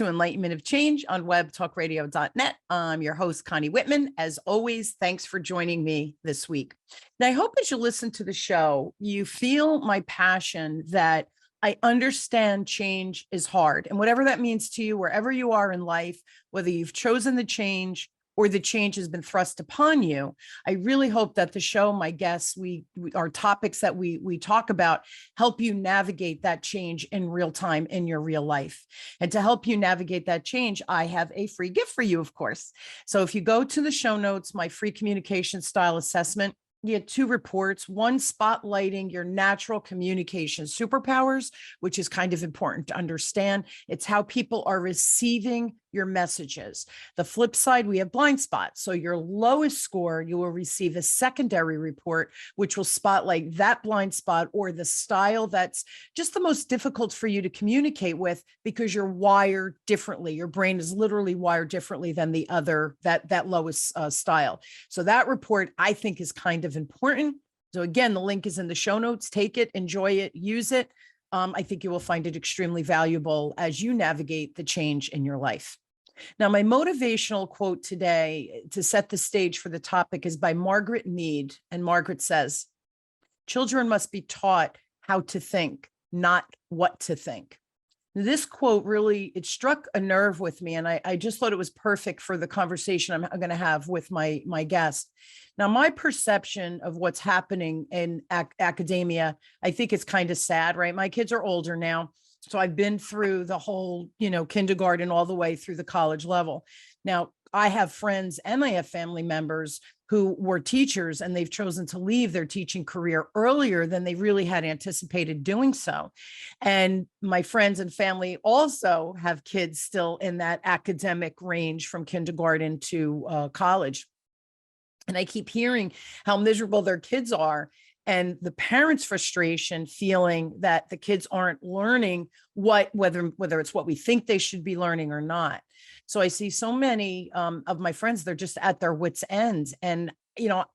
to Enlightenment of Change on webtalkradio.net. I'm your host, Connie Whitman. As always, thanks for joining me this week. And I hope as you listen to the show, you feel my passion that I understand change is hard. And whatever that means to you, wherever you are in life, whether you've chosen the change or the change has been thrust upon you, I really hope that the show, my guests, our topics that we talk about help you navigate that change in real time in your real life. And to help you navigate that change, I have a free gift for you, of course. So if you go to the show notes, my free communication style assessment, you get 2 reports, one spotlighting your natural communication superpowers, which is kind of important to understand. It's how people are receiving your messages. The flip side, we have blind spots. So your lowest score, you will receive a secondary report, which will spotlight that blind spot or the style that's just the most difficult for you to communicate with because you're wired differently. Your brain is literally wired differently than the other, that lowest style. So that report, I think, is kind of important. So again, the link is in the show notes. Take it, enjoy it, use it. I think you will find it extremely valuable as you navigate the change in your life. Now, my motivational quote today to set the stage for the topic is by Margaret Mead. And Margaret says, "Children must be taught how to think, not what to think." This quote really, it struck a nerve with me. And I just thought it was perfect for the conversation I'm going to have with my guest. Now, my perception of what's happening in academia, I think it's kind of sad, right? My kids are older now. So I've been through the whole, kindergarten all the way through the college level. Now, I have friends and I have family members who were teachers and they've chosen to leave their teaching career earlier than they really had anticipated doing so. And my friends and family also have kids still in that academic range from kindergarten to college. And I keep hearing how miserable their kids are. And the parents' frustration, feeling that the kids aren't learning whether it's what we think they should be learning or not. So I see so many of my friends, they're just at their wits' ends. And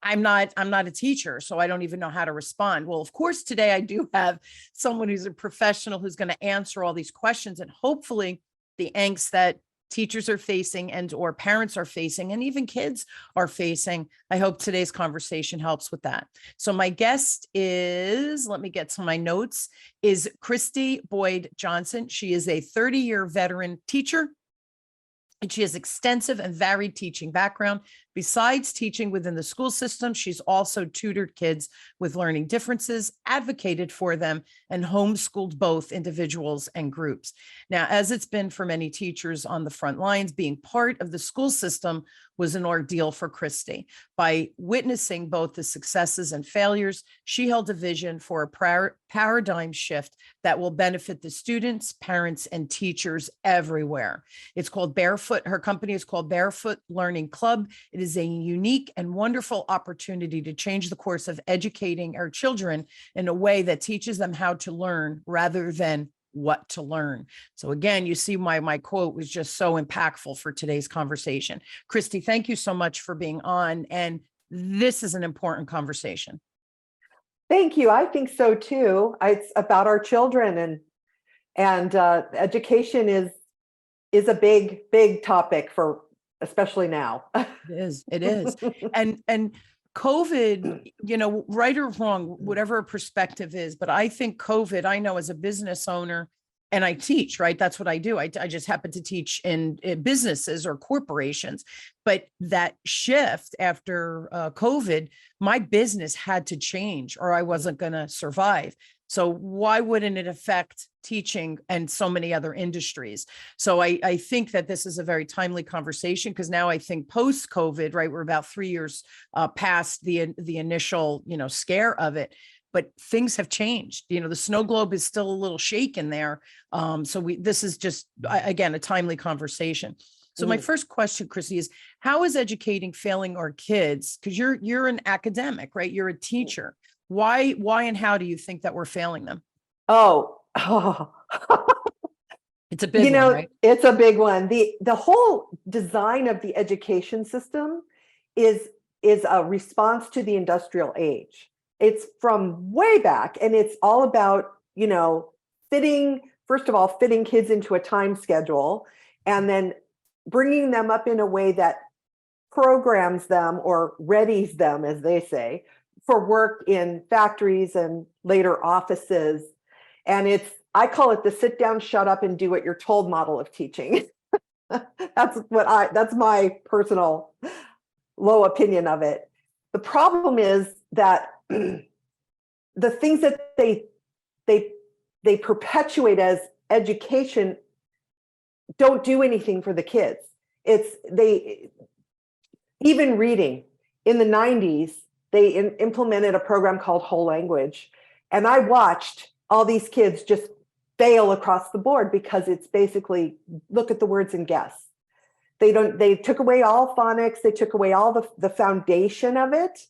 I'm not a teacher, so I don't even know how to respond. Well, of course, today I do have someone who's a professional who's going to answer all these questions, and hopefully the angst that teachers are facing and or parents are facing and even kids are facing. I hope today's conversation helps with that. So my guest is, let me get to my notes, is Kristy Boyd Johnson. She is a 30-year veteran teacher, and she has extensive and varied teaching background. Besides teaching within the school system, she's also tutored kids with learning differences, advocated for them, and homeschooled both individuals and groups. Now, as it's been for many teachers on the front lines, being part of the school system was an ordeal for Kristy. By witnessing both the successes and failures, she held a vision for a paradigm shift that will benefit the students, parents, and teachers everywhere. It's called Barefoot. Her company is called Barefoot Learning Club. It is a unique and wonderful opportunity to change the course of educating our children in a way that teaches them how to learn rather than what to learn. So again, you see my quote was just so impactful for today's conversation. Kristy, thank you so much for being on. And this is an important conversation. Thank you. I think so too. It's about our children, and education is a big topic for, especially now. It is. And COVID, right or wrong, whatever perspective is, but I think COVID, I know as a business owner, and I teach, right? That's what I do. I just happen to teach in businesses or corporations. But that shift after COVID, my business had to change or I wasn't going to survive. So why wouldn't it affect teaching and so many other industries? So I think that this is a very timely conversation because now I think post-COVID, right, we're about 3 years past the initial, scare of it. But things have changed. The snow globe is still a little shaken there. So this is just, again, a timely conversation. So my first question, Kristy, is how is educating failing our kids? Because you're an academic, right? You're a teacher. Why and how do you think that we're failing them? Oh. It's a big one, right? It's a big one. The whole design of the education system is a response to the industrial age. It's from way back, and it's all about, fitting kids into a time schedule and then bringing them up in a way that programs them or readies them, as they say, for work in factories and later offices. And I call it the sit down, shut up, and do what you're told model of teaching. That's my personal low opinion of it. The problem is that the things that they perpetuate as education don't do anything for the kids. Even reading in the 90s, they implemented a program called Whole Language. And I watched all these kids just fail across the board because it's basically look at the words and guess. They took away all phonics. They took away all the foundation of it.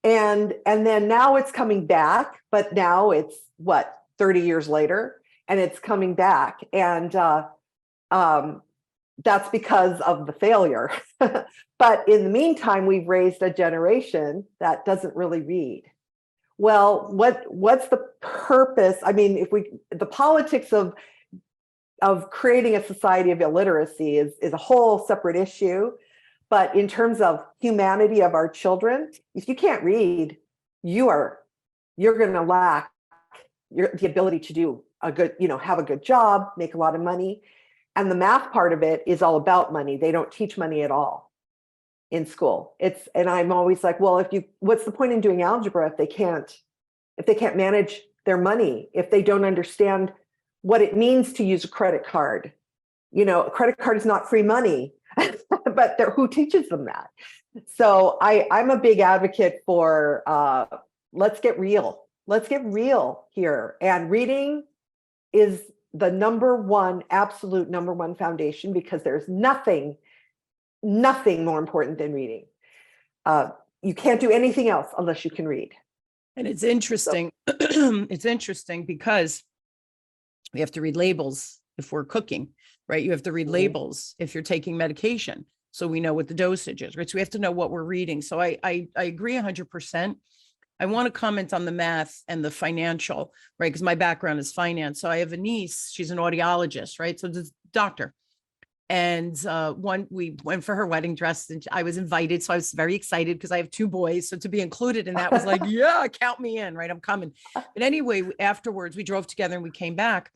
And then now it's coming back, but now it's 30 years later, and it's coming back. And that's because of the failure. But in the meantime, we've raised a generation that doesn't really read. Well, what's the purpose? I mean, the politics of creating a society of illiteracy is a whole separate issue. But in terms of humanity of our children, if you can't read, you're going to lack the ability to do have a good job, make a lot of money. And the math part of it is all about money. They don't teach money at all in school. And I'm always like, well, what's the point in doing algebra if they can't manage their money, if they don't understand what it means to use a credit card? A credit card is not free money, but who teaches them that? So I'm a big advocate for let's get real. Let's get real here. And reading is the absolute number one foundation, because there's nothing more important than reading. You can't do anything else unless you can read. And it's interesting. It's interesting because we have to read labels if we're cooking, right? You have to read labels if you're taking medication, so we know what the dosage is, right? So we have to know what we're reading. So I agree 100%. I want to comment on the math and the financial, right? Because my background is finance. So I have a niece, she's an audiologist, right? So this doctor. And we went for her wedding dress, and I was invited. So I was very excited because I have 2 boys. So to be included in that was like, yeah, count me in, right? I'm coming. But anyway, afterwards we drove together and we came back.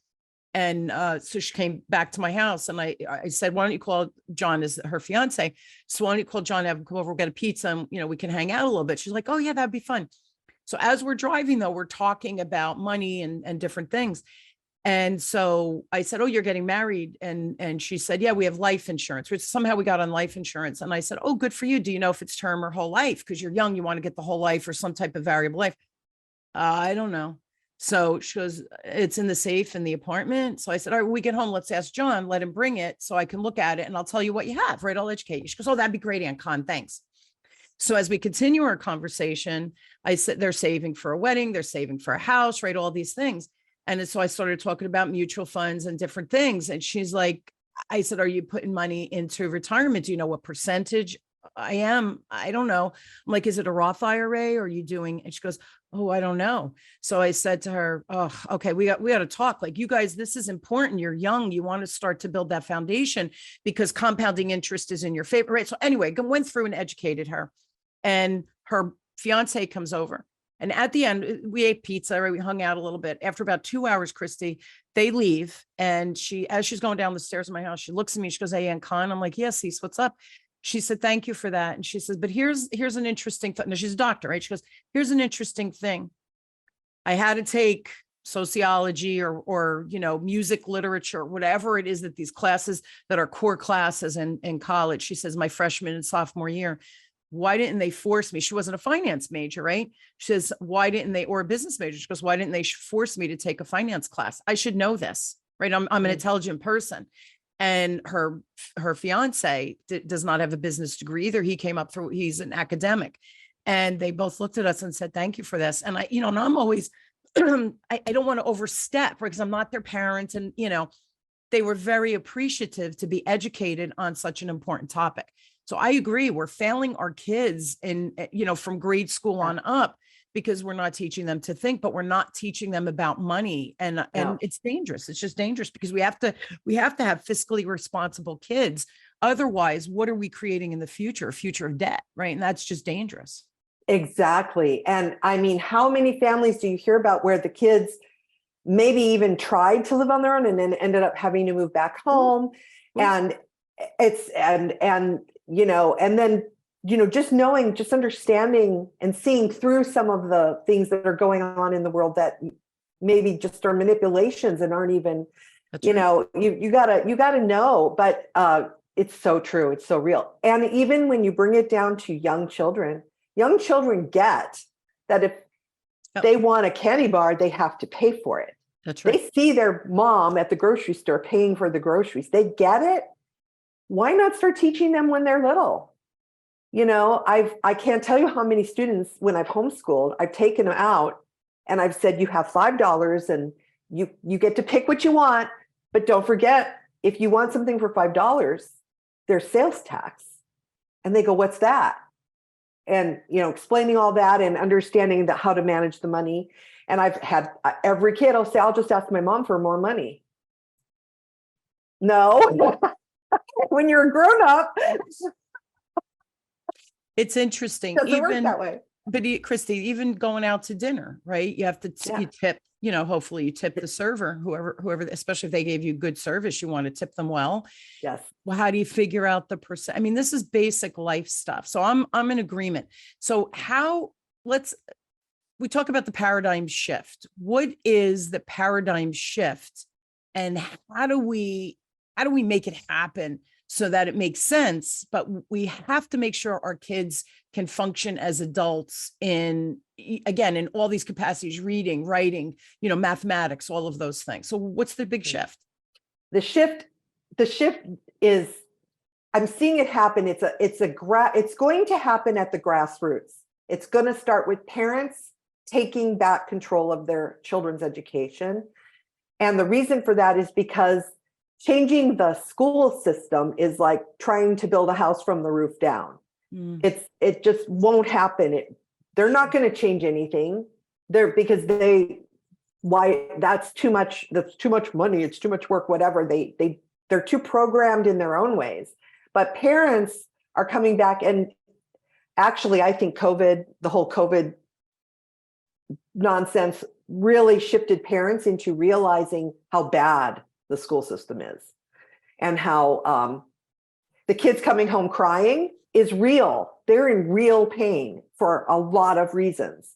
And so she came back to my house, and I said, why don't you call John, is her fiance. So why don't you call John, have him come over, we'll get a pizza, and we can hang out a little bit. She's like, oh yeah, that'd be fun. So as we're driving though, we're talking about money and different things. And so I said, oh, you're getting married. And she said, yeah, we have life insurance, which somehow we got on life insurance. And I said, oh, good for you. Do you know if it's term or whole life? Because you're young, you want to get the whole life or some type of variable life. I don't know. So she goes, it's in the safe in the apartment. So I said, all right, when we get home, let's ask John, let him bring it so I can look at it and I'll tell you what you have, right? I'll educate you. She goes, oh, that'd be great, Aunt Con, thanks. So as we continue our conversation, I said, they're saving for a wedding, they're saving for a house, right? All these things. And so I started talking about mutual funds and different things. And she's like, I said, are you putting money into retirement? Do you know what percentage I am? I don't know. I'm like, is it a Roth IRA or are you doing? And she goes, oh, I don't know. So I said to her, oh, okay, we got to talk. Like, you guys, this is important. You're young. You want to start to build that foundation because compounding interest is in your favor, right? So anyway, went through and educated her, and her fiance comes over. And at the end, we ate pizza, right? We hung out a little bit. After about 2 hours, Kristy, they leave. And as she's going down the stairs of my house, she looks at me, she goes, hey, Aunt Con. I'm like, yes, Cece, what's up? She said, thank you for that. And she says, but here's an interesting thing. Now, she's a doctor, right? She goes, here's an interesting thing. I had to take sociology or music literature, whatever it is that these classes that are core classes in college. She says, my freshman and sophomore year. Why didn't they force me? She wasn't a finance major, right? She says, why didn't they, or a business major? She goes, why didn't they force me to take a finance class? I should know this, right? I'm an intelligent person. And her fiance does not have a business degree either. He came up through, he's an academic. And they both looked at us and said, thank you for this. And and I'm always, I don't want to overstep, because I'm not their parent. And, they were very appreciative to be educated on such an important topic. So I agree. We're failing our kids from grade school on up, because we're not teaching them to think, but we're not teaching them about money. And it's dangerous. It's just dangerous because we have to have fiscally responsible kids. Otherwise, what are we creating in the future? A future of debt, right? And that's just dangerous. Exactly. And I mean, how many families do you hear about where the kids maybe even tried to live on their own and then ended up having to move back home? And it's, and then, just understanding and seeing through some of the things that are going on in the world that maybe just are manipulations and aren't even, you gotta know, but it's so true. It's so real. And even when you bring it down to young children get that if they want a candy bar, they have to pay for it. That's right. They see their mom at the grocery store paying for the groceries. They get it. Why not start teaching them when they're little? I can't tell you how many students, when I've homeschooled, I've taken them out and I've said, you have $5 and you get to pick what you want, but don't forget, if you want something for $5, there's sales tax. And they go, what's that? And, explaining all that and understanding how to manage the money. And I've had every kid will say, I'll just ask my mom for more money. No, when you're a grown up, it's interesting. Doesn't work that way. But Kristy, even going out to dinner, right? You have to you tip, hopefully you tip the server, whoever, especially if they gave you good service, you want to tip them well. Yes. Well, how do you figure out the percent? I mean, this is basic life stuff. So I'm in agreement. So we talk about the paradigm shift. What is the paradigm shift and how do we make it happen so that it makes sense? But we have to make sure our kids can function as adults in all these capacities, reading, writing, mathematics, all of those things. So what's the big shift? The shift is, I'm seeing it happen. It's going to happen at the grassroots. It's going to start with parents taking back control of their children's education. And the reason for that is because changing the school system is like trying to build a house from the roof down. It just won't happen. They're not going to change anything because that's too much money. It's too much work, whatever. They're too programmed in their own ways. But parents are coming back. And actually, I think the whole COVID nonsense really shifted parents into realizing how bad the school system is and how the kids coming home crying is real. They're in real pain for a lot of reasons.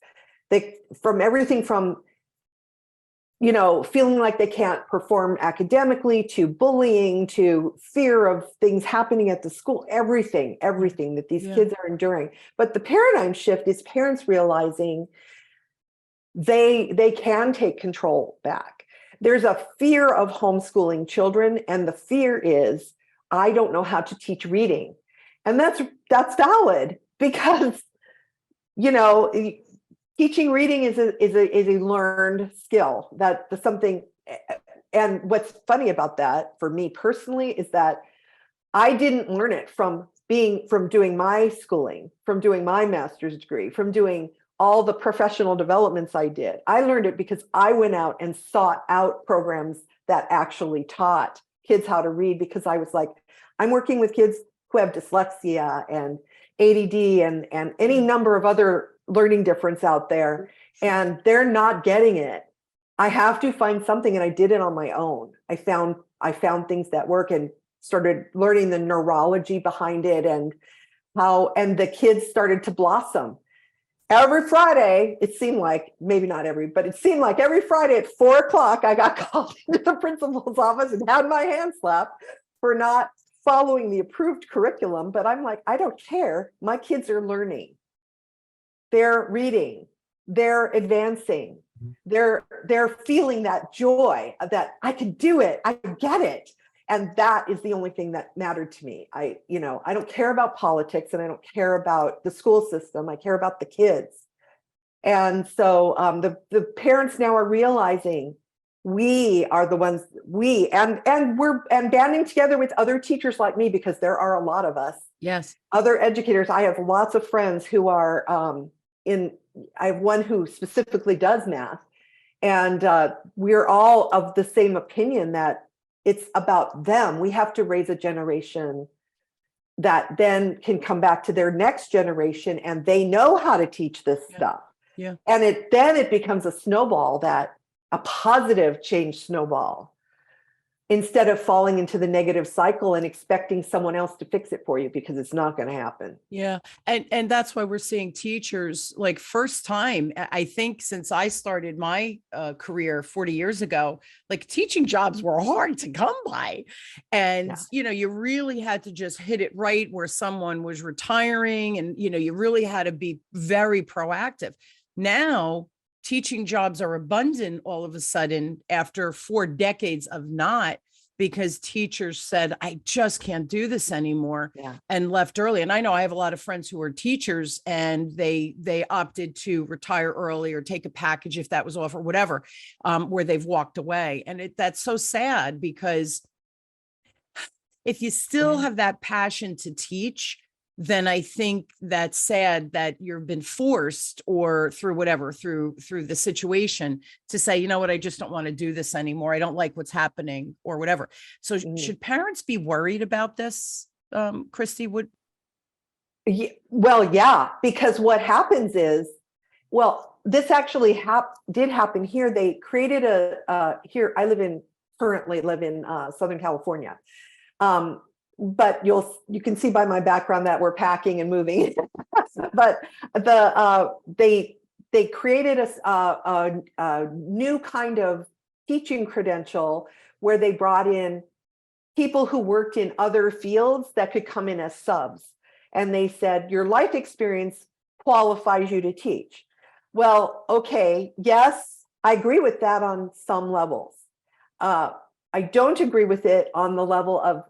From everything from, feeling like they can't perform academically to bullying to fear of things happening at the school, everything that these kids are enduring. But the paradigm shift is parents realizing they can take control back. There's a fear of homeschooling children, and the fear is, I don't know how to teach reading. And that's valid because, teaching reading is a learned skill. That's something. And what's funny about that for me personally is that I didn't learn it from doing my schooling, from doing my master's degree, from doing all the professional developments I did. I learned it because I went out and sought out programs that actually taught kids how to read, because I was like, I'm working with kids who have dyslexia and ADD and any number of other learning difference out there, and they're not getting it. I have to find something, and I did it on my own. I found things that work and started learning the neurology behind it and the kids started to blossom. Every Friday, it seemed like, maybe not every, but it seemed like every Friday at 4:00, I got called into the principal's office and had my hand slapped for not following the approved curriculum. But I'm like, I don't care. My kids are learning. They're reading. They're advancing. They're feeling that joy that I can do it. I get it. And that is the only thing that mattered to me. I don't care about politics and I don't care about the school system. I care about the kids. And so the parents now are realizing we are the ones, and we're banding together with other teachers like me, because there are a lot of us. Yes. Other educators. I have lots of friends who are I have one who specifically does math, and we're all of the same opinion that it's about them. We have to raise a generation that then can come back to their next generation and they know how to teach this stuff. Yeah. And then it becomes a snowball, that a positive change snowball, instead of falling into the negative cycle and expecting someone else to fix it for you, because it's not going to happen. Yeah. And that's why we're seeing teachers, like, first time, I think, since I started my career 40 years ago, like, teaching jobs were hard to come by. And, you really had to just hit it right where someone was retiring, and, you really had to be very proactive. Now, teaching jobs are abundant all of a sudden after 4 decades of not, because teachers said, I just can't do this anymore, and left early. And I know I have a lot of friends who are teachers, and they opted to retire early or take a package if that was offered, whatever, where they've walked away. And that's so sad, because if you still have that passion to teach, then I think that's sad that you've been forced, or through whatever, through the situation, to say, you know what, I just don't want to do this anymore. I don't like what's happening, or whatever. So should parents be worried about this, Kristy? Well, yeah, because what happens is, this actually did happen here. They created here, currently live in Southern California. But you can see by my background that we're packing and moving. But they created a new kind of teaching credential, where they brought in people who worked in other fields that could come in as subs. And they said, your life experience qualifies you to teach. Well, okay, yes, I agree with that on some levels. I don't agree with it on the level of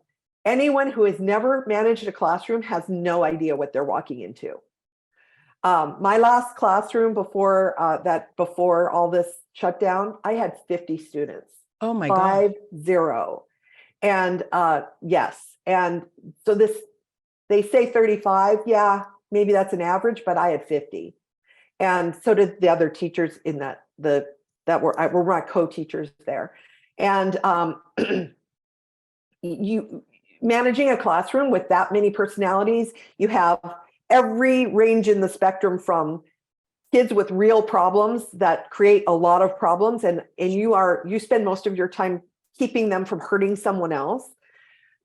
anyone who has never managed a classroom has no idea what they're walking into. My last classroom before all this shut down, I had 50 students. Oh my God. 50. And yes. And so they say 35. Yeah, maybe that's an average, but I had 50. And so did the other teachers in that were my co-teachers there. And managing a classroom with that many personalities, you have every range in the spectrum, from kids with real problems that create a lot of problems, and you spend most of your time keeping them from hurting someone else,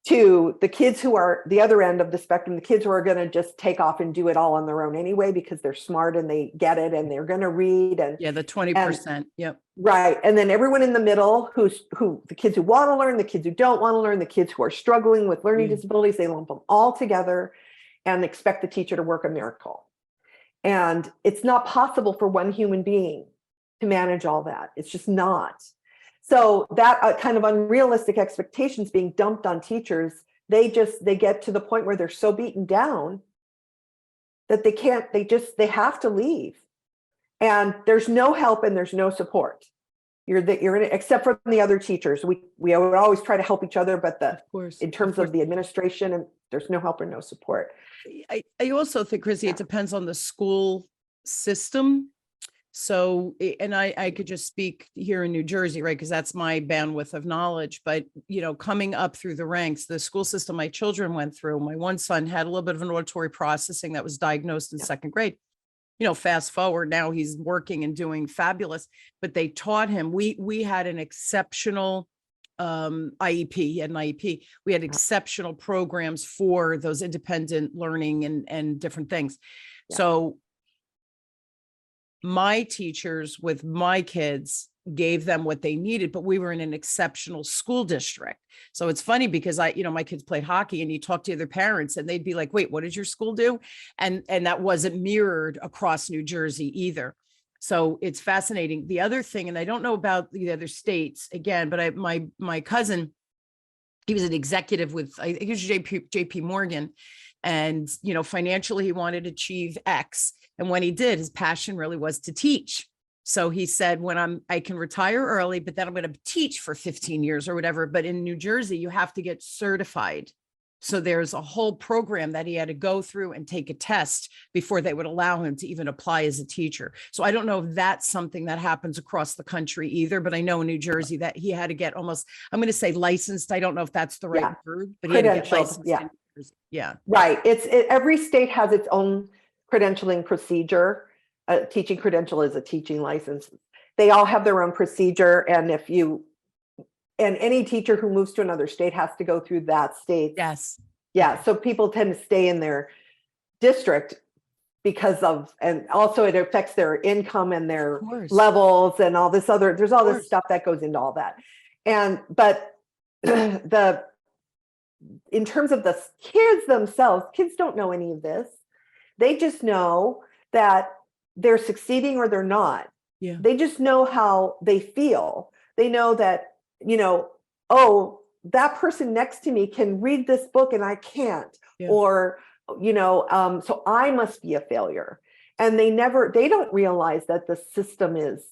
to the kids who are the other end of the spectrum, the kids who are going to just take off and do it all on their own anyway, because they're smart and they get it and they're going to read. And the 20%. Yep. Right. And then everyone in the middle, who the kids who want to learn, the kids who don't want to learn, the kids who are struggling with learning disabilities, they lump them all together and expect the teacher to work a miracle. And it's not possible for one human being to manage all that. It's just not. So that kind of unrealistic expectations being dumped on teachers, they get to the point where they're so beaten down that they have to leave. And there's no help and there's no support. Except for the other teachers. We would always try to help each other, but in terms of the administration, and there's no help or no support. I also think, Kristy, it depends on the school system. So, and I could just speak here in New Jersey, right? Because that's my bandwidth of knowledge. But, coming up through the ranks, the school system my children went through, my one son had a little bit of an auditory processing that was diagnosed in second grade. Fast forward, now he's working and doing fabulous, but they taught him, we had an exceptional IEP, he had an IEP. We had exceptional programs for those independent learning and different things. Yeah. So my teachers with my kids gave them what they needed, but we were in an exceptional school district. So it's funny because my kids played hockey, and you talk to other parents and they'd be like, wait, what did your school do? And that wasn't mirrored across New Jersey either. So it's fascinating. The other thing, and I don't know about the other states again, but my cousin, he was an executive with, I think it was JP Morgan. And, financially he wanted to achieve X. And when he did, his passion really was to teach. So he said, I can retire early, but then I'm going to teach for 15 years or whatever. But in New Jersey, you have to get certified. So there's a whole program that he had to go through and take a test before they would allow him to even apply as a teacher. So I don't know if that's something that happens across the country either, but I know in New Jersey that he had to get almost, I'm going to say licensed. I don't know if that's the right word, but he had to get licensed. Yeah. In New Jersey. Yeah. Right. Every state has its own credentialing procedure. A teaching credential is a teaching license. They all have their own procedure. And any teacher who moves to another state has to go through that state. Yes. Yeah. So people tend to stay in their district because and also it affects their income and their levels and all this there's all this stuff that goes into all that. But in terms of the kids themselves, kids don't know any of this. They just know that they're succeeding or they're not. Yeah. They just know how they feel. They know that, oh, that person next to me can read this book and I can't, or, so I must be a failure. And they don't realize that the system is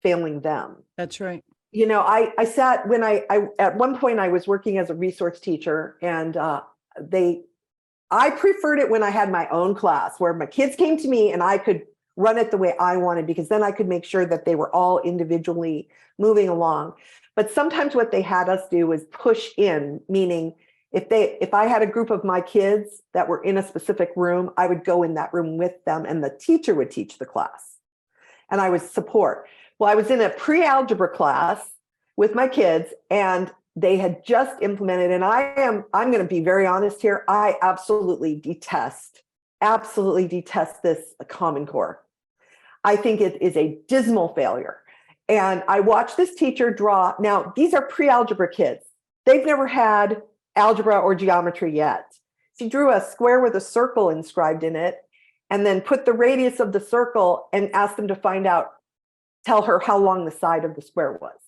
failing them. That's right. I sat when I at one point I was working as a resource teacher, and I preferred it when I had my own class where my kids came to me and I could run it the way I wanted, because then I could make sure that they were all individually moving along. But sometimes what they had us do was push in, meaning if I had a group of my kids that were in a specific room, I would go in that room with them and the teacher would teach the class and I would support. Well, I was in a pre-algebra class with my kids and they had just implemented, and I'm going to be very honest here, I absolutely detest this Common Core. I think it is a dismal failure. And I watched this teacher draw. Now, these are pre-algebra kids. They've never had algebra or geometry yet. She drew a square with a circle inscribed in it, and then put the radius of the circle and asked them to tell her how long the side of the square was.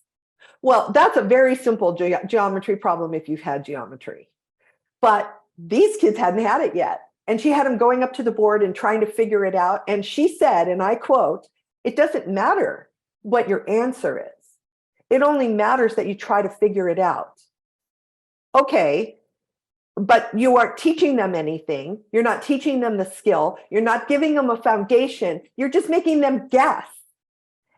Well, that's a very simple geometry problem if you've had geometry. But these kids hadn't had it yet. And she had them going up to the board and trying to figure it out. And she said, and I quote, "It doesn't matter what your answer is. It only matters that you try to figure it out." Okay, but you aren't teaching them anything. You're not teaching them the skill. You're not giving them a foundation. You're just making them guess.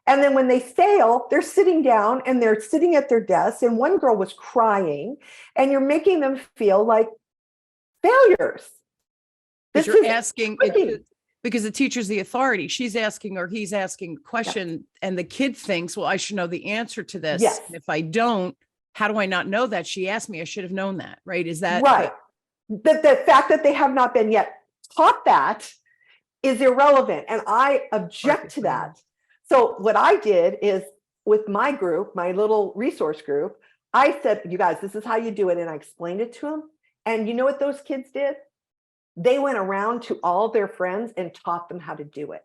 And then when they fail, they're sitting down and they're sitting at their desks. And one girl was crying, and you're making them feel like failures. Because you're asking because the teacher's the authority. She's asking or he's asking a question, and the kid thinks, well, I should know the answer to this. Yes. And if I don't, how do I not know that? She asked me, I should have known that. Right. Is that right? But the fact that they have not been yet taught that is irrelevant. And I object to that. So what I did is, with my group, my little resource group, I said, you guys, this is how you do it. And I explained it to them. And you know what those kids did? They went around to all their friends and taught them how to do it,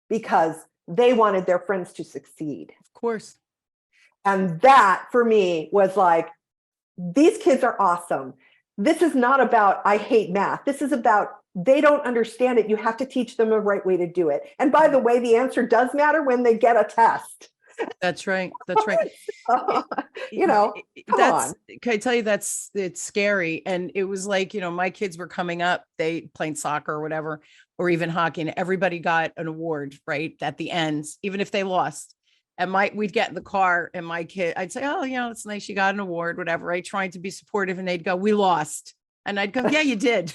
because they wanted their friends to succeed. Of course. And that for me was like, these kids are awesome. This is not about, I hate math. This is about, they don't understand it. You have to teach them a right way to do it. And by the way, the answer does matter when they get a test. That's right. That's right. Come on. Can I tell you, it's scary. And it was like, my kids were coming up, they playing soccer or whatever, or even hockey, and everybody got an award, right? At the end, even if they lost. And we'd get in the car and my kid, I'd say, oh, it's nice. You got an award, whatever, right? Trying to be supportive. And they'd go, we lost. And I'd go, yeah, you did.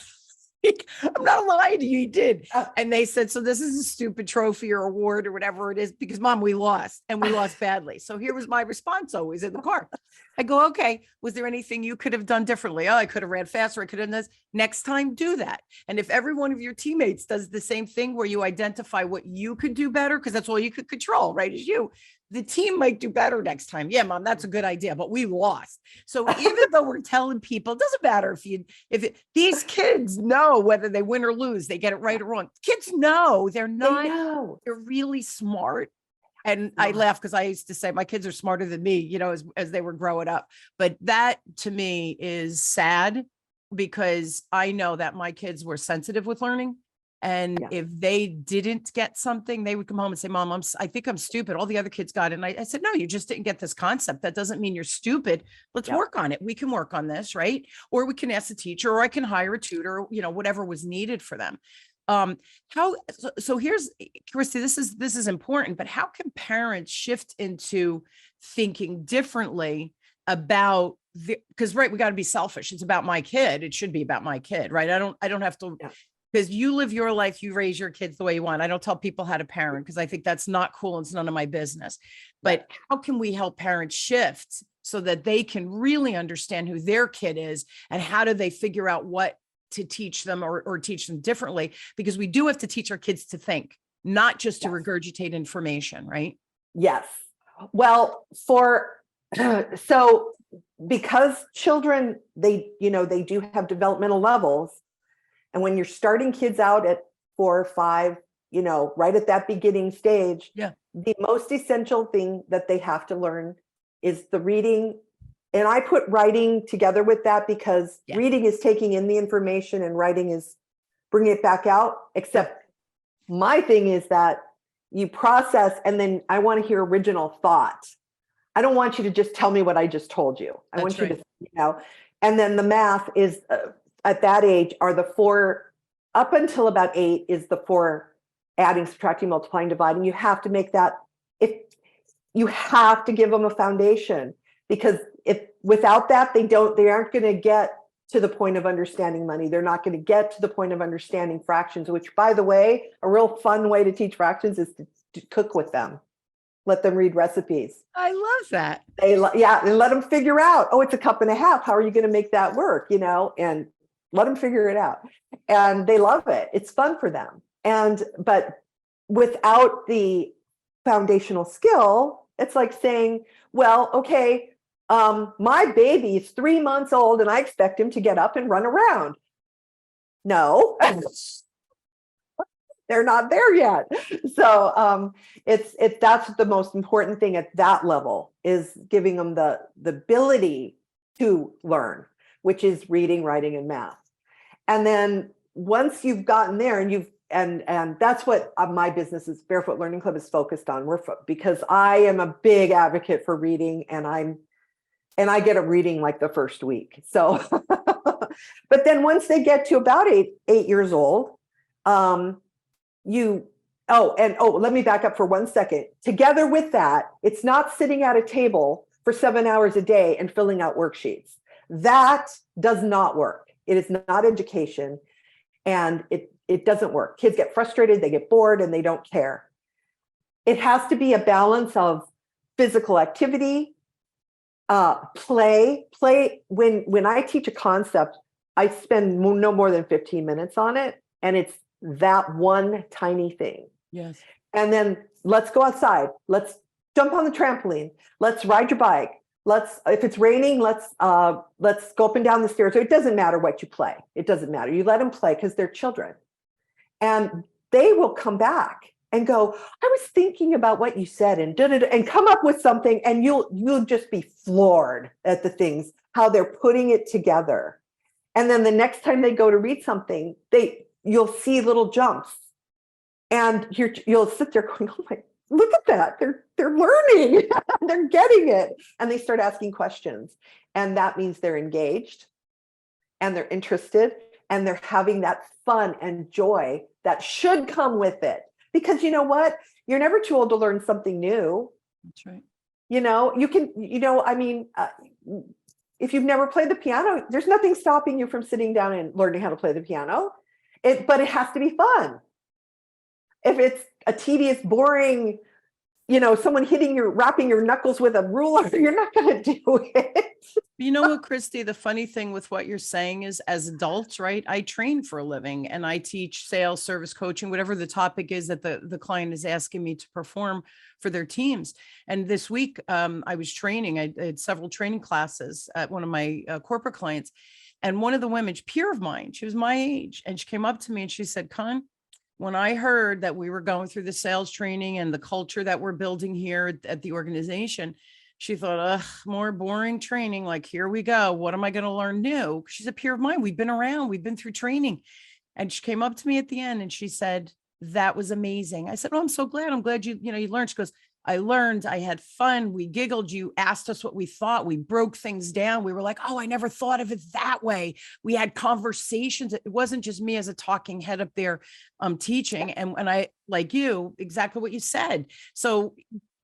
I'm not lying to you. You did. And they said, so this is a stupid trophy or award or whatever it is, because Mom, we lost, and we lost badly. So here was my response always in the car. I go, okay, was there anything you could have done differently? Oh, I could have ran faster. I could have done this. Next time, do that. And if every one of your teammates does the same thing, where you identify what you could do better, because that's all you could control, right? Is you. The team might do better next time. Yeah, Mom, that's a good idea, but we lost. So even though we're telling people, it doesn't matter these kids know whether they win or lose, they get it right or wrong. Kids know they're they're really smart. And I laugh because I used to say my kids are smarter than me, as they were growing up. But that to me is sad, because I know that my kids were sensitive with learning. And Yeah. if they didn't get something, they would come home and say, Mom, I think I'm stupid. All the other kids got it. And I said, no, you just didn't get this concept. That doesn't mean you're stupid. Let's Yeah. work on it. We can work on this, right? Or we can ask the teacher, or I can hire a tutor, whatever was needed for them. So here's, Kristy, this is important, but how can parents shift into thinking differently about because right, we got to be selfish. It's about my kid. It should be about my kid, right? I don't have to, because you live your life, you raise your kids the way you want. I don't tell people how to parent because I think that's not cool. And it's none of my business. But how can we help parents shift so that they can really understand who their kid is, and how do they figure out what to teach them or teach them differently? Because we do have to teach our kids to think, not just to regurgitate information, right? Yes. Well, so because children, they do have developmental levels. And when you're starting kids out at 4 or 5, right at that beginning stage, the most essential thing that they have to learn is the reading. And I put writing together with that because reading is taking in the information and writing is bringing it back out. Except my thing is that you process, and then I want to hear original thought. I don't want you to just tell me what I just told you. I want you to, and then the math is at that age are the 4, up until about 8 is the 4 adding, subtracting, multiplying, dividing. You have to make that, you have to give them a foundation, because if without that, they aren't going to get to the point of understanding money. They're not going to get to the point of understanding fractions, which, by the way, a real fun way to teach fractions is to cook with them. Let them read recipes. I love that. And let them figure out, oh, it's 1.5 cups. How are you going to make that work? And let them figure it out. And they love it. It's fun for them. But without the foundational skill, it's like saying, well, okay, my baby is 3 months old and I expect him to get up and run around. No. They're not there yet. So that's the most important thing at that level, is giving them the ability to learn, which is reading, writing, and math. And then once you've gotten there, and that's what my business is, Barefoot Learning Club, is focused on. Because I am a big advocate for reading, and I get a reading like the first week. So, but then once they get to about 8 years old, let me back up for 1 second. Together with that, it's not sitting at a table for 7 hours a day and filling out worksheets. That does not work. It is not education, and it doesn't work. Kids get frustrated, they get bored, and they don't care. It has to be a balance of physical activity, play. When I teach a concept, I spend no more than 15 minutes on it, and it's that one tiny thing. Yes. And then let's go outside. Let's jump on the trampoline. Let's ride your bike. If it's raining, let's go up and down the stairs. So it doesn't matter what you play. It doesn't matter. You let them play because they're children. And they will come back and go, I was thinking about what you said, and come up with something, and you'll just be floored at the things, how they're putting it together. And then the next time they go to read something, you'll see little jumps, and you'll sit there going, oh my, look at that. They're learning, they're getting it. And they start asking questions. And that means they're engaged, and they're interested, and they're having that fun and joy that should come with it. Because you know what? You're never too old to learn something new. That's right. You can, if you've never played the piano, there's nothing stopping you from sitting down and learning how to play the piano. But it has to be fun. If it's a tedious, boring, someone wrapping your knuckles with a ruler, you're not going to do it. You know what, Kristy, the funny thing with what you're saying is, as adults, right? I train for a living, and I teach sales, service, coaching, whatever the topic is that the client is asking me to perform for their teams. And this week, I was training. I had several training classes at one of my corporate clients. And one of the women, peer of mine, she was my age, and she came up to me and she said, Con, when I heard that we were going through the sales training and the culture that we're building here at the organization, she thought, more boring training. Like, here we go. What am I going to learn new? She's a peer of mine. We've been around. We've been through training. And she came up to me at the end and she said, that was amazing. I said, oh, I'm so glad. I'm glad you learned. She goes, I learned, I had fun. We giggled. You asked us what we thought. We broke things down. We were like, oh, I never thought of it that way. We had conversations. It wasn't just me as a talking head up there teaching. And I, like you, exactly what you said. So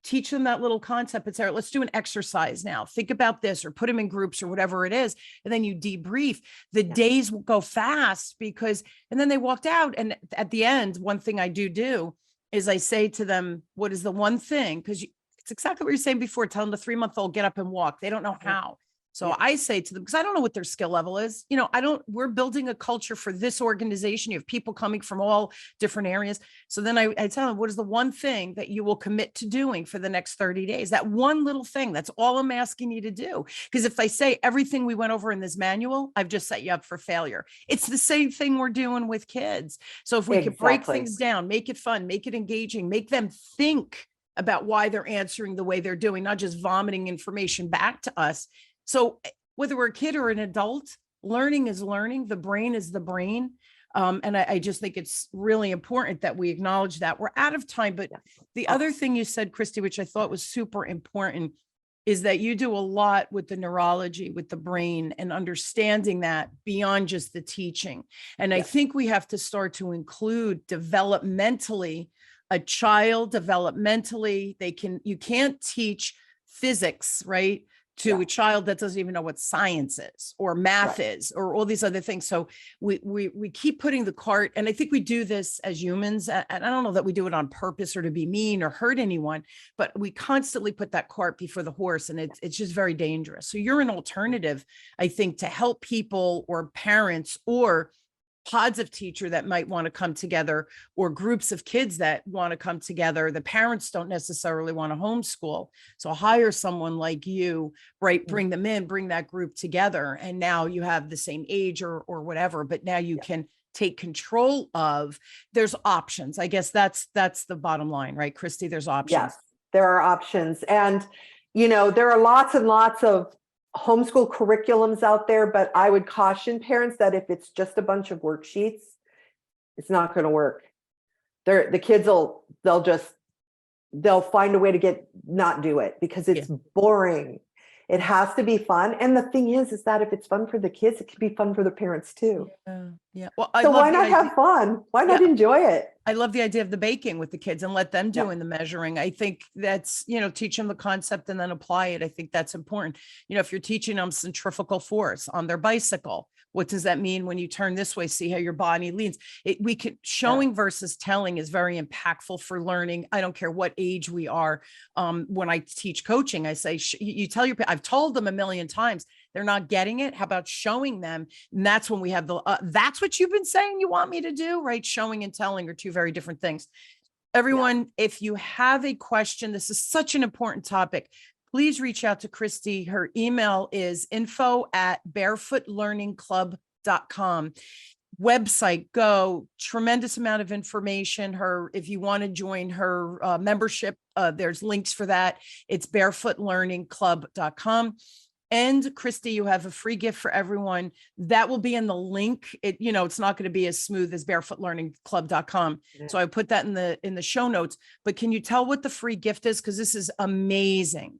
teach them that little concept. It's there. Let's do an exercise now. Think about this, or put them in groups or whatever it is. And then you debrief. The days will go fast and then they walked out. And at the end, one thing I do is I say to them, what is the one thing? Because it's exactly what you're saying before. Tell them the 3-month-old get up and walk. They don't know how. So I say to them, because I don't know what their skill level is. We're building a culture for this organization. You have people coming from all different areas. So then I tell them, what is the one thing that you will commit to doing for the next 30 days? That one little thing, that's all I'm asking you to do. Because if I say everything we went over in this manual, I've just set you up for failure. It's the same thing we're doing with kids. So if we could break things down, make it fun, make it engaging, make them think about why they're answering the way they're doing, not just vomiting information back to us. So whether we're a kid or an adult, learning is learning. The brain is the brain. And I just think it's really important that we acknowledge that. We're out of time. But the other thing you said, Kristy, which I thought was super important, is that you do a lot with the neurology, with the brain, and understanding that beyond just the teaching. And I think we have to start to include developmentally, a child developmentally. You can't teach physics, right, to a child that doesn't even know what science is or math is or all these other things. So we keep putting the cart, and I think we do this as humans. And I don't know that we do it on purpose or to be mean or hurt anyone, but we constantly put that cart before the horse, and it's just very dangerous. So you're an alternative, I think, to help people or parents or pods of teacher that might want to come together, or groups of kids that want to come together. The parents don't necessarily want to homeschool. So hire someone like you, right? Bring them in, bring that group together. And now you have the same age or whatever, but now you can take control of, there's options. I guess that's the bottom line, right, Kristy? There's options. Yes, there are options. And, there are lots and lots of homeschool curriculums out there, but I would caution parents that if it's just a bunch of worksheets, it's not going to work. The kids they'll find a way to not do it because it's boring. It has to be fun. And the thing is that if it's fun for the kids, it can be fun for the parents too. Yeah. Well, so why not have fun? Why not enjoy it? I love the idea of the baking with the kids and let them do in the measuring. I think that's, teach them the concept and then apply it. I think that's important. If you're teaching them centrifugal force on their bicycle, what does that mean when you turn this way? See how your body leans. Showing versus telling is very impactful for learning. I don't care what age we are. When I teach coaching, I say, you tell I've told them a million times, they're not getting it. How about showing them? And that's when we have that's what you've been saying you want me to do, right? Showing and telling are two very different things. Everyone, if you have a question, this is such an important topic, please reach out to Kristy. Her email is info@barefootlearningclub.com. Website, go, tremendous amount of information. If you want to join her membership, there's links for that. It's barefootlearningclub.com. And Kristy, you have a free gift for everyone that will be in the link. It's not going to be as smooth as barefootlearningclub.com. So I put that in the show notes, but can you tell what the free gift is? Because this is amazing.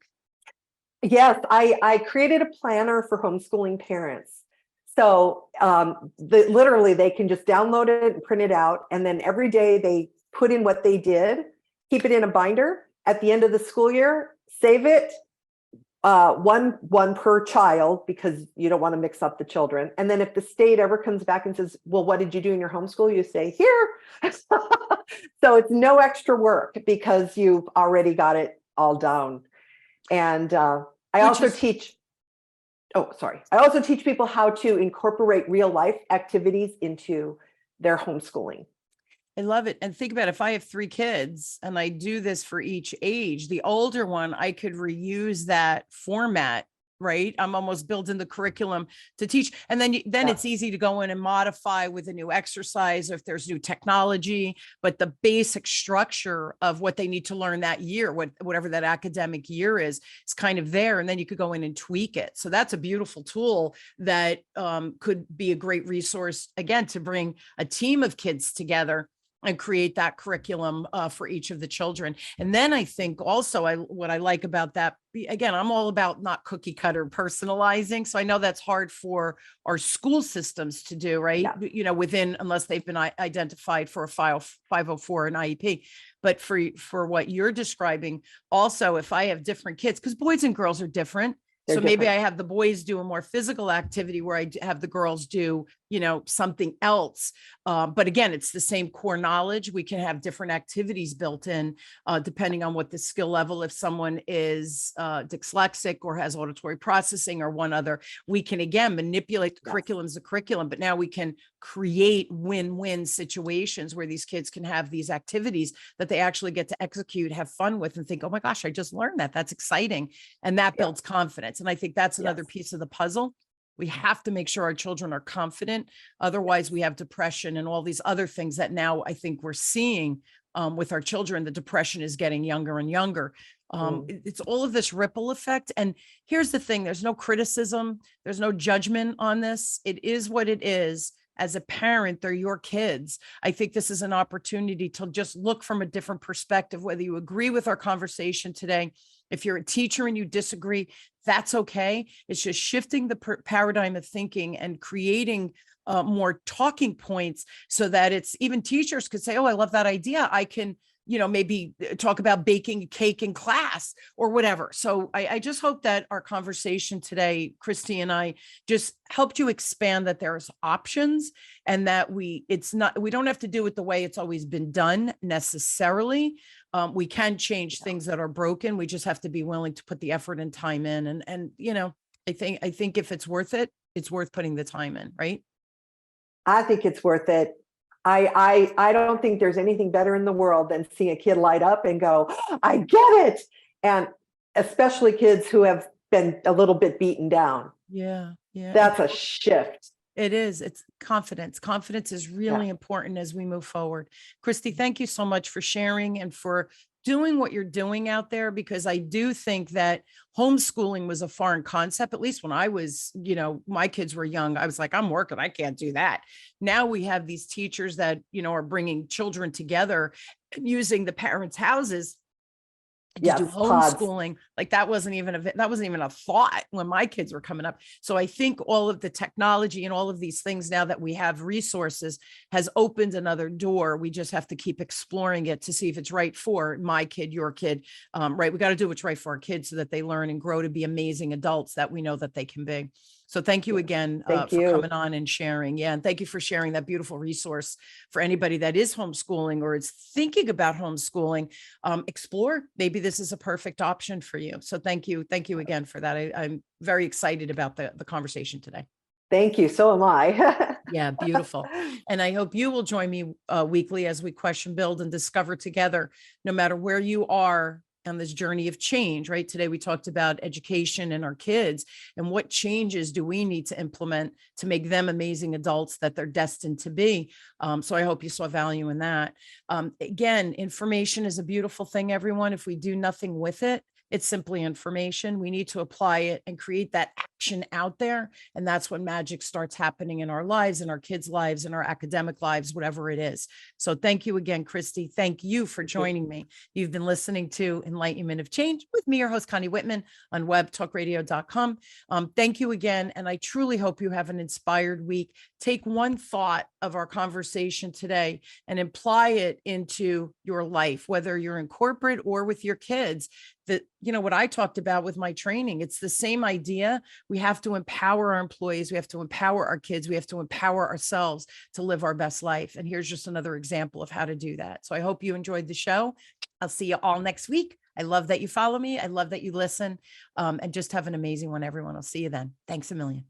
Yes, I created a planner for homeschooling parents. So literally they can just download it and print it out. And then every day they put in what they did, keep it in a binder. At the end of the school year, save it, one per child, because you don't want to mix up the children. And then if the state ever comes back and says, well, what did you do in your homeschool? You say, here. So it's no extra work because you've already got it all down. And I also teach people how to incorporate real life activities into their homeschooling. I love it. And think about if I have 3 kids and I do this for each age, the older one, I could reuse that format right? I'm almost building the curriculum to teach. And then it's easy to go in and modify with a new exercise if there's new technology, but the basic structure of what they need to learn that year, whatever that academic year is kind of there. And then you could go in and tweak it. So that's a beautiful tool that could be a great resource, again, to bring a team of kids together and create that curriculum for each of the children. And then I think also what I like about that, again, I'm all about not cookie cutter personalizing. So I know that's hard for our school systems to do, right? Yeah. Unless they've been identified for a 504 and IEP. But for what you're describing, also, if I have different kids, because boys and girls are different. So maybe I have the boys do a more physical activity where I have the girls do, something else. But again, it's the same core knowledge. We can have different activities built in, depending on what the skill level. If someone is dyslexic or has auditory processing or one other, we can, again, manipulate the curriculum as a curriculum, but now we can create win-win situations where these kids can have these activities that they actually get to execute, have fun with, and think, oh my gosh, I just learned that. That's exciting. And that builds confidence. And I think that's another piece of the puzzle. We have to make sure our children are confident. Otherwise, we have depression and all these other things that now I think we're seeing with our children. The depression is getting younger and younger. It's all of this ripple effect. And here's the thing, there's no criticism. There's no judgment on this. It is what it is. As a parent, they're your kids. I think this is an opportunity to just look from a different perspective, whether you agree with our conversation today. If you're a teacher and you disagree, that's okay. It's just shifting the paradigm of thinking and creating more talking points so that it's even teachers could say, oh, I love that idea. I can, maybe talk about baking a cake in class or whatever. So I just hope that our conversation today, Kristy and I, just helped you expand that there's options and that we don't have to do it the way it's always been done necessarily. We can change things that are broken. We just have to be willing to put the effort and time in. And I think if it's worth it, it's worth putting the time in, right? I think it's worth it. I don't think there's anything better in the world than seeing a kid light up and go, I get it. And especially kids who have been a little bit beaten down. Yeah. That's a shift. It is. It's confidence. Confidence is really important as we move forward. Kristy, thank you so much for sharing and for doing what you're doing out there, because I do think that homeschooling was a foreign concept. At least when I was, my kids were young, I was like, I'm working, I can't do that. Now we have these teachers that, are bringing children together using the parents' houses to do homeschooling. Like that wasn't even a thought when my kids were coming up. So I think all of the technology and all of these things now that we have resources has opened another door. We just have to keep exploring it to see if it's right for my kid, your kid, right? We got to do what's right for our kids so that they learn and grow to be amazing adults that we know that they can be. So thank you again for coming on and sharing. Yeah. And thank you for sharing that beautiful resource for anybody that is homeschooling or is thinking about homeschooling. Explore, maybe this is a perfect option for you. So thank you. Thank you again for that. I'm very excited about the conversation today. Thank you. So am I. Yeah, beautiful. And I hope you will join me weekly as we question, build, and discover together, no matter where you are on this journey of change, right? Today, we talked about education and our kids and what changes do we need to implement to make them amazing adults that they're destined to be. So I hope you saw value in that. Again, information is a beautiful thing, everyone. If we do nothing with it, it's simply information. We need to apply it and create that action out there. And that's when magic starts happening in our lives, in our kids' lives, in our academic lives, whatever it is. So thank you again, Kristy. Thank you for joining me. You've been listening to Enlightenment of Change with me, your host, Connie Whitman, on webtalkradio.com. Thank you again. And I truly hope you have an inspired week. Take one thought of our conversation today and apply it into your life, whether you're in corporate or with your kids. That, what I talked about with my training, it's the same idea. We have to empower our employees. We have to empower our kids. We have to empower ourselves to live our best life. And here's just another example of how to do that. So I hope you enjoyed the show. I'll see you all next week. I love that you follow me. I love that you listen, and just have an amazing one, everyone. I'll see you then. Thanks a million.